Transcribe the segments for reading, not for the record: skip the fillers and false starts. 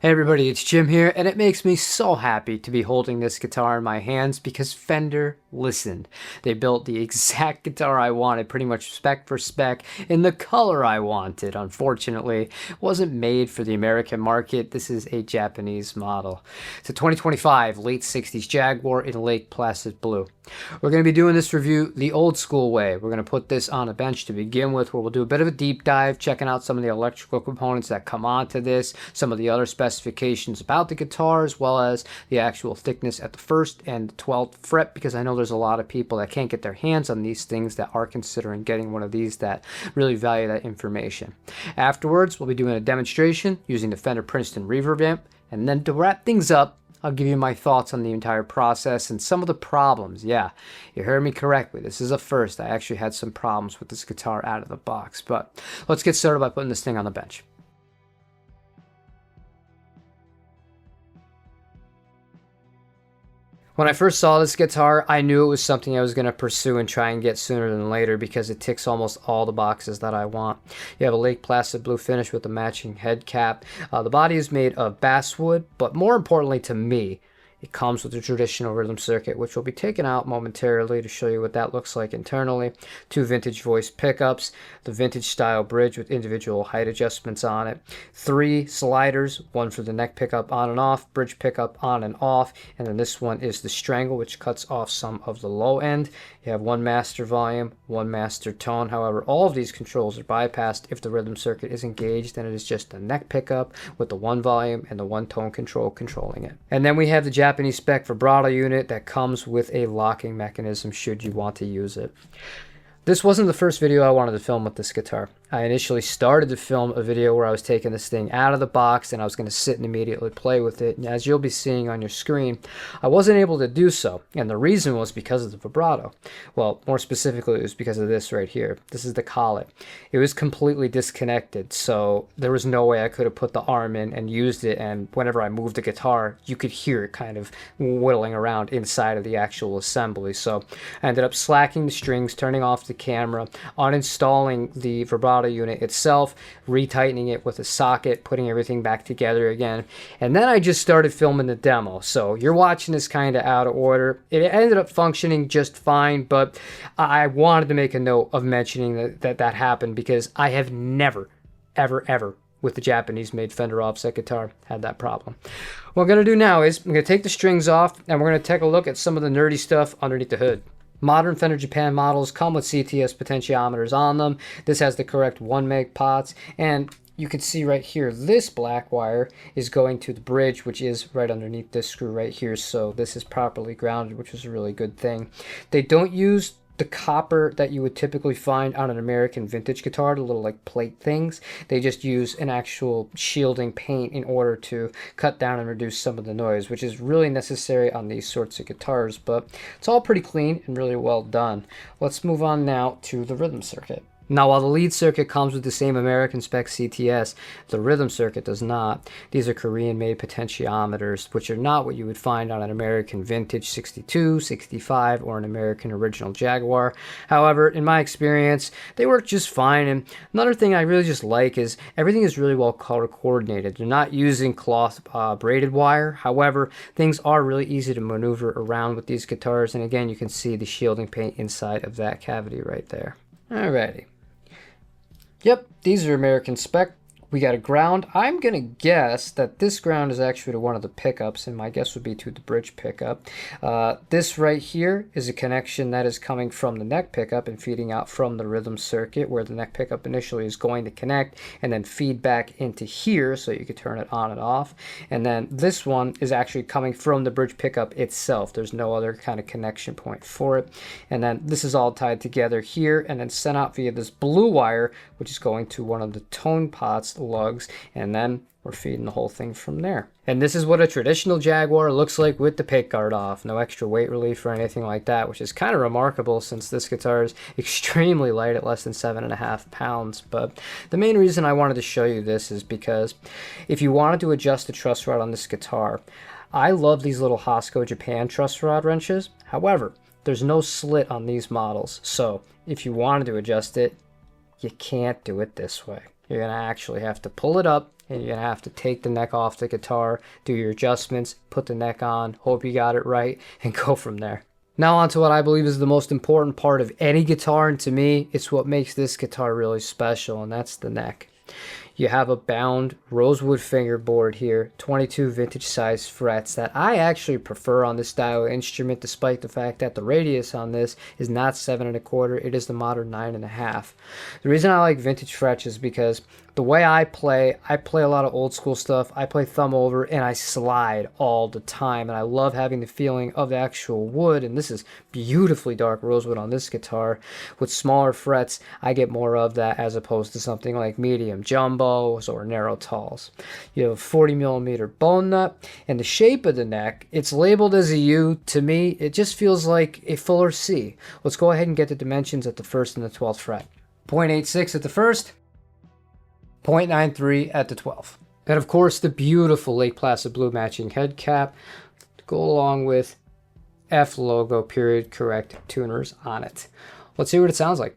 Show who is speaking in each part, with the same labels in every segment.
Speaker 1: Hey everybody, it's Jim here, and it makes me so happy to be holding this guitar in my hands because Fender listened. They built the exact guitar I wanted, pretty much spec for spec, in the color I wanted. Unfortunately, it wasn't made for the American market. This is a Japanese model. It's a 2025 late 60s Jaguar in Lake Placid Blue. We're going to be doing this review the old school way. We're going to put this on a bench to begin with, where we'll do a bit of a deep dive, checking out some of the electrical components that come onto this, some of the other specifications about the guitar, as well as the actual thickness at the 1st and the 12th fret, because I know there's a lot of people that can't get their hands on these things that are considering getting one of these that really value that information. Afterwards, we'll be doing a demonstration using the Fender Princeton Reverb amp, and then to wrap things up, I'll give you my thoughts on the entire process and some of the problems. Yeah, you heard me correctly. This is a first. I actually had some problems with this guitar out of the box, but let's get started by putting this thing on the bench. When I first saw this guitar, I knew it was something I was going to pursue and try and get sooner than later because it ticks almost all the boxes that I want. You have a Lake Placid Blue finish with a matching head cap. The body is made of basswood, but more importantly to me, it comes with a traditional rhythm circuit, which will be taken out momentarily to show you what that looks like internally. 2 vintage voice pickups, the vintage style bridge with individual height adjustments on it, 3 sliders, 1 for the neck pickup on and off, bridge pickup on and off, and then this one is the strangle, which cuts off some of the low end. You have 1 master volume, 1 master tone. However, all of these controls are bypassed if the rhythm circuit is engaged, and it is just the neck pickup with the 1 volume and the 1 tone control controlling it. And then we have the Japanese spec vibrato unit that comes with a locking mechanism should you want to use it. This wasn't the first video I wanted to film with this guitar. I initially started to film a video where I was taking this thing out of the box and I was going to sit and immediately play with it. And as you'll be seeing on your screen, I wasn't able to do so. And the reason was because of the vibrato. Well, more specifically, it was because of this right here. This is the collet. It was completely disconnected, so there was no way I could have put the arm in and used it. And whenever I moved the guitar, you could hear it kind of whittling around inside of the actual assembly. So I ended up slacking the strings, turning off the camera, uninstalling the vibrato unit itself, retightening it with a socket, putting everything back together again, and then I just started filming the demo. So you're watching this kind of out of order. It ended up functioning just fine, but I wanted to make a note of mentioning that happened because I have never, ever with the Japanese made Fender offset guitar had that problem. What I'm going to do now is I'm going to take the strings off and we're going to take a look at some of the nerdy stuff underneath the hood. Modern Fender Japan models come with CTS potentiometers on them. This has the correct 1 meg pots, and you can see right here, this black wire is going to the bridge, which is right underneath this screw right here, so this is properly grounded, which is a really good thing. They don't use the copper that you would typically find on an American vintage guitar, the little like plate things. They just use an actual shielding paint in order to cut down and reduce some of the noise, which is really necessary on these sorts of guitars, but it's all pretty clean and really well done. Let's move on now to the rhythm circuit. Now, while the lead circuit comes with the same American spec CTS, the rhythm circuit does not. These are Korean-made potentiometers, which are not what you would find on an American vintage 62, 65, or an American original Jaguar. However, in my experience, they work just fine. And another thing I really just like is everything is really well color coordinated. They're not using cloth braided wire. However, things are really easy to maneuver around with these guitars. And again, you can see the shielding paint inside of that cavity right there. Alrighty. Yep, these are American spec. We got a ground. I'm going to guess that this ground is actually to one of the pickups, and my guess would be to the bridge pickup. This right here is a connection that is coming from the neck pickup and feeding out from the rhythm circuit, where the neck pickup initially is going to connect and then feed back into here so you can turn it on and off. And then this one is actually coming from the bridge pickup itself. There's no other kind of connection point for it. And then this is all tied together here and then sent out via this blue wire, which is going to one of the tone pots, lugs, and then we're feeding the whole thing from there. And this is what a traditional Jaguar looks like with the pick guard off. No extra weight relief or anything like that, which is kind of remarkable since this guitar is extremely light at less than 7.5 pounds. But the main reason I wanted to show you this is because if you wanted to adjust the truss rod on this guitar, I love these little Hosco Japan truss rod wrenches. However, there's no slit on these models, so if you wanted to adjust it, you can't do it this way. You're going to actually have to pull it up and you're gonna have to take the neck off the guitar, do your adjustments, put the neck on, hope you got it right, and go from there. Now on to what I believe is the most important part of any guitar, and to me, it's what makes this guitar really special, and that's the neck. You have a bound rosewood fingerboard here, 22 vintage size frets that I actually prefer on this style of instrument, despite the fact that the radius on this is not 7 1/4, it is the modern 9 1/2. The reason I like vintage frets is because the way I play a lot of old school stuff. I play thumb over and I slide all the time, and I love having the feeling of the actual wood, and this is beautifully dark rosewood on this guitar. With smaller frets, I get more of that as opposed to something like medium jumbos or narrow talls. You have a 40mm bone nut, and the shape of the neck, it's labeled as a U. To me, it just feels like a fuller C. Let's go ahead and get the dimensions at the 1st and the 12th fret. 0.86 at the 1st, 0.93 at the 12th. And of course, the beautiful Lake Placid blue matching head cap to go along with F logo period correct tuners on it. Let's see what it sounds like.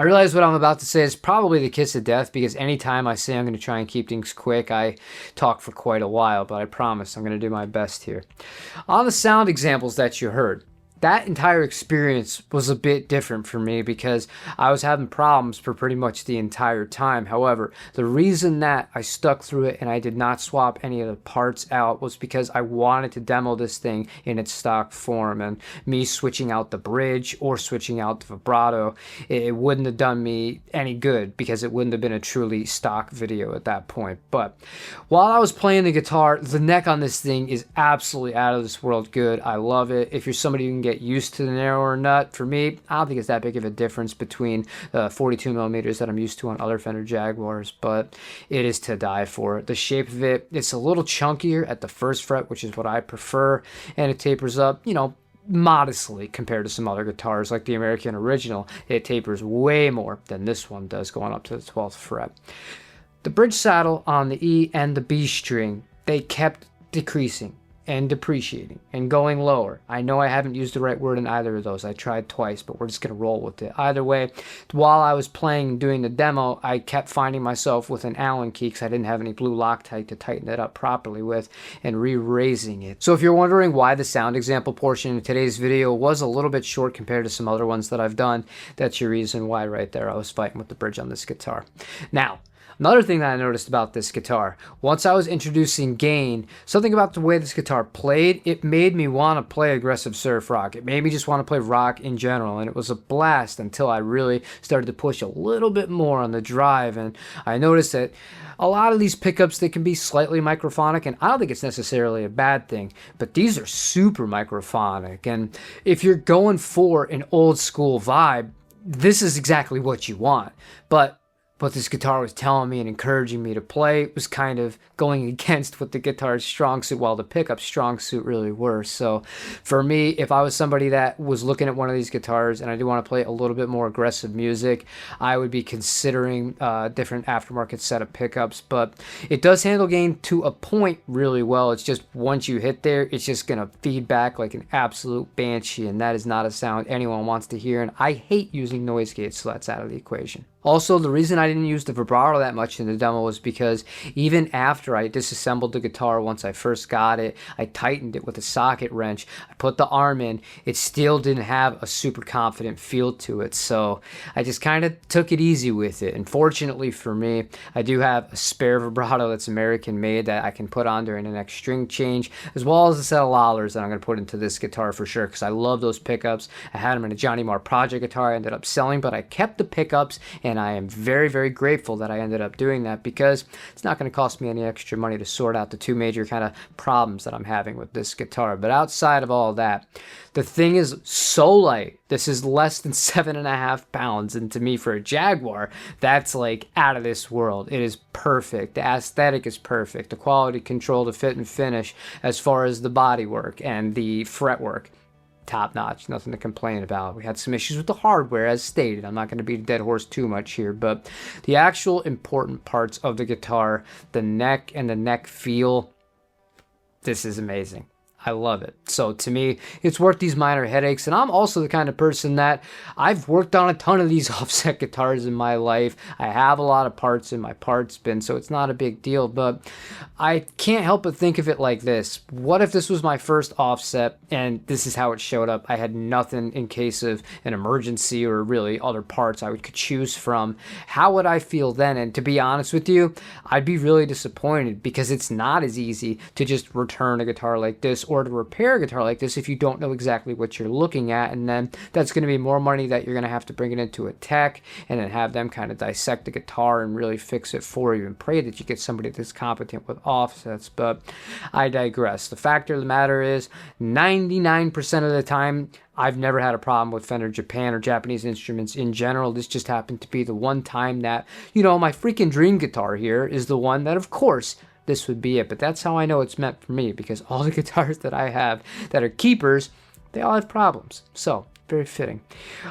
Speaker 1: I realize what I'm about to say is probably the kiss of death, because anytime I say I'm going to try and keep things quick, I talk for quite a while, but I promise I'm going to do my best here. On the sound examples that you heard, that entire experience was a bit different for me because I was having problems for pretty much the entire time. However, the reason that I stuck through it and I did not swap any of the parts out was because I wanted to demo this thing in its stock form, and me switching out the bridge or switching out the vibrato, it wouldn't have done me any good because it wouldn't have been a truly stock video at that point. But while I was playing the guitar, the neck on this thing is absolutely out of this world good. I love it. If you're somebody who can get used to the narrower nut, for me, I don't think it's that big of a difference between the 42 millimeters that I'm used to on other Fender Jaguars, but it is to die for. The shape of it, it's a little chunkier at the first fret, which is what I prefer, and it tapers up, you know, modestly compared to some other guitars like the American Original. It tapers way more than this one does, going up to the 12th fret. The bridge saddle on the E and the B string, they kept decreasing and depreciating and going lower. I know I haven't used the right word in either of those. I tried twice, but we're just going to roll with it. Either way, while I was playing and doing the demo, I kept finding myself with an Allen key because I didn't have any blue Loctite to tighten it up properly with, and re-raising it. So if you're wondering why the sound example portion in today's video was a little bit short compared to some other ones that I've done, that's your reason why right there. I was fighting with the bridge on this guitar. Now, another thing that I noticed about this guitar, once I was introducing gain, something about the way this guitar played, it made me want to play aggressive surf rock. It made me just want to play rock in general, and it was a blast until I really started to push a little bit more on the drive, and I noticed that a lot of these pickups, they can be slightly microphonic, and I don't think it's necessarily a bad thing, but these are super microphonic, and if you're going for an old school vibe, this is exactly what you want. But what this guitar was telling me and encouraging me to play was kind of going against what the guitar's strong suit, while the pickup's strong suit really were. So for me, if I was somebody that was looking at one of these guitars and I do want to play a little bit more aggressive music, I would be considering a different aftermarket set of pickups. But it does handle gain to a point really well. It's just once you hit there, it's just going to feed back like an absolute banshee, and that is not a sound anyone wants to hear. And I hate using noise gates, so that's out of the equation. Also, the reason I didn't use the vibrato that much in the demo was because even after I disassembled the guitar once I first got it, I tightened it with a socket wrench, I put the arm in, it still didn't have a super confident feel to it. So I just kind of took it easy with it. And fortunately for me, I do have a spare vibrato that's American made that I can put on during the next string change, as well as a set of lollers that I'm going to put into this guitar for sure, because I love those pickups. I had them in a Johnny Marr project guitar I ended up selling, but I kept the pickups, and I am very, very grateful that I ended up doing that, because it's not going to cost me any extra money to sort out the two major kind of problems that I'm having with this guitar. But outside of all that, the thing is so light. This is less than 7.5 pounds, and to me, for a Jaguar, that's like out of this world. It is perfect. The aesthetic is perfect. The quality control, the fit and finish, as far as the body work and the fretwork, top notch, nothing to complain about. We had some issues with the hardware, as stated. I'm not going to beat a dead horse too much here, but the actual important parts of the guitar, the neck and the neck feel, this is amazing. I love it. So to me, it's worth these minor headaches. And I'm also the kind of person that I've worked on a ton of these offset guitars in my life. I have a lot of parts in my parts bin, so it's not a big deal. But I can't help but think of it like this. What if this was my first offset and this is how it showed up? I had nothing in case of an emergency or really other parts I could choose from. How would I feel then? And to be honest with you, I'd be really disappointed, because it's not as easy to just return a guitar like this or to repair a guitar like this if you don't know exactly what you're looking at. And then that's going to be more money that you're going to have to bring it into a tech and then have them kind of dissect the guitar and really fix it for you, and pray that you get somebody that's competent with offsets. But I digress. The fact of the matter is, 99% of the time, I've never had a problem with Fender Japan or Japanese instruments in general. This just happened to be the one time that, you know, my freaking dream guitar here is the one that, of course, this would be it. But that's how I know it's meant for me, because all the guitars that I have that are keepers, they all have problems. So very fitting.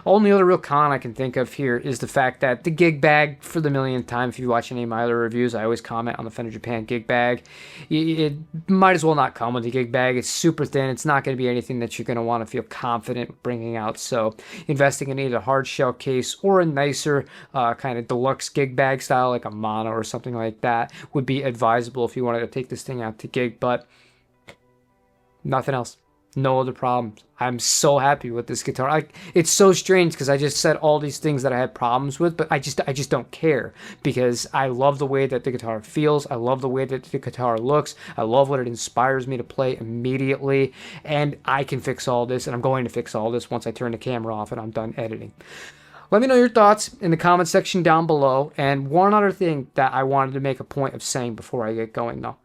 Speaker 1: Only other real con I can think of here is the fact that the gig bag, for the millionth time, if you watch any of my other reviews, I always comment on the Fender Japan gig bag. It might as well not come with the gig bag. It's super thin. It's not going to be anything that you're going to want to feel confident bringing out. So investing in either a hard shell case or a nicer kind of deluxe gig bag style, like a mono or something like that, would be advisable if you wanted to take this thing out to gig. But nothing else. No other problems. I'm so happy with this guitar. It's so strange because I just said all these things that I had problems with, but I just don't care because I love the way that the guitar feels. I love the way that the guitar looks. I love what it inspires me to play immediately, and I can fix all this, and I'm going to fix all this once I turn the camera off and I'm done editing. Let me know your thoughts in the comment section down below. And one other thing that I wanted to make a point of saying before I get going though.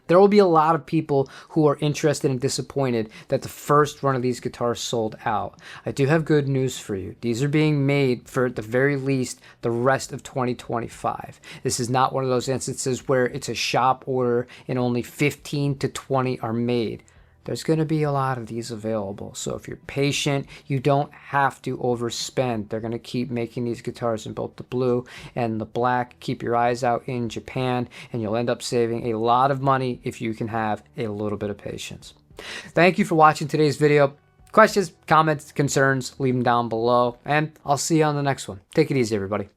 Speaker 1: There will be a lot of people who are interested and disappointed that the first run of these guitars sold out. I do have good news for you. These are being made for, at the very least, the rest of 2025. This is not one of those instances where it's a shop order and only 15 to 20 are made. There's going to be a lot of these available. So if you're patient, you don't have to overspend. They're going to keep making these guitars in both the blue and the black. Keep your eyes out in Japan, and you'll end up saving a lot of money if you can have a little bit of patience. Thank you for watching today's video. Questions, comments, concerns, leave them down below, and I'll see you on the next one. Take it easy, everybody.